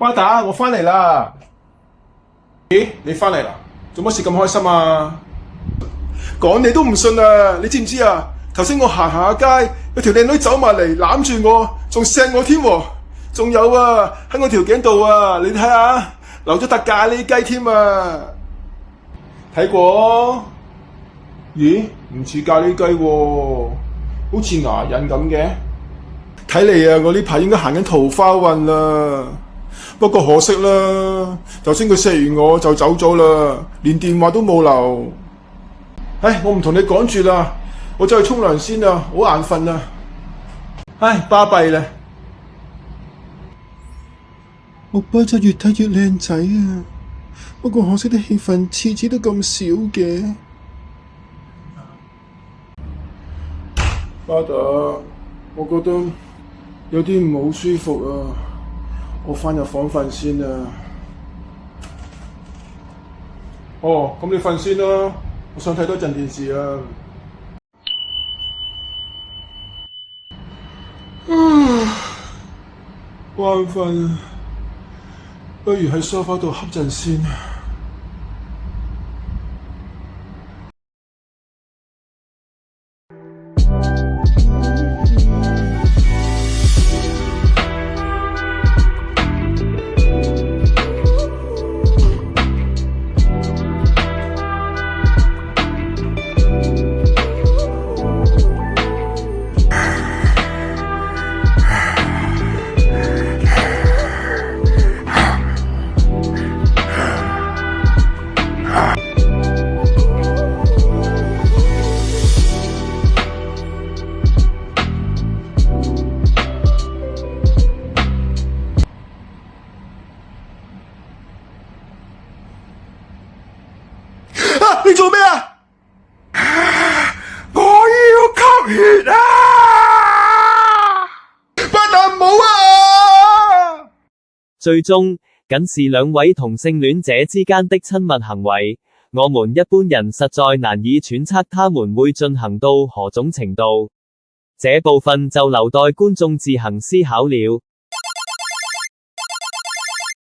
巴打，我翻嚟啦！咦，你翻嚟啦？做乜事咁開心啊？講你都唔信啊！你知唔知啊？頭先我行下街，有條靚女走埋嚟攬住我，仲錫我添喎！仲有啊，喺我條頸度啊，你睇下，留咗笪咖喱雞添啊！睇過？咦，唔似咖喱雞喎，好似牙印咁嘅。睇嚟啊，我呢排應該行緊桃花運啦。不過可惜啦，頭先佢錫完我就走咗啦，連電話都冇留。唉，我唔同你講住啦，我走去沖涼先啦，好眼瞓啊！唉，巴閉啦！木巴就越睇越靚仔啊，不過可惜啲戲份次次都咁少嘅。巴打，我覺得有啲唔好舒服啊，我返入房瞓先啊。哦，咁你瞓先啦，我想睇多陣電視啊。眼瞓，不如喺梳化度瞌陣先。你做咩啊？我要吸血啊！不能唔好啊！最終，僅是兩位同性戀者之間的親密行為，我們一般人實在難以揣測他們會進行到何種程度，這部分就留待觀眾自行思考了。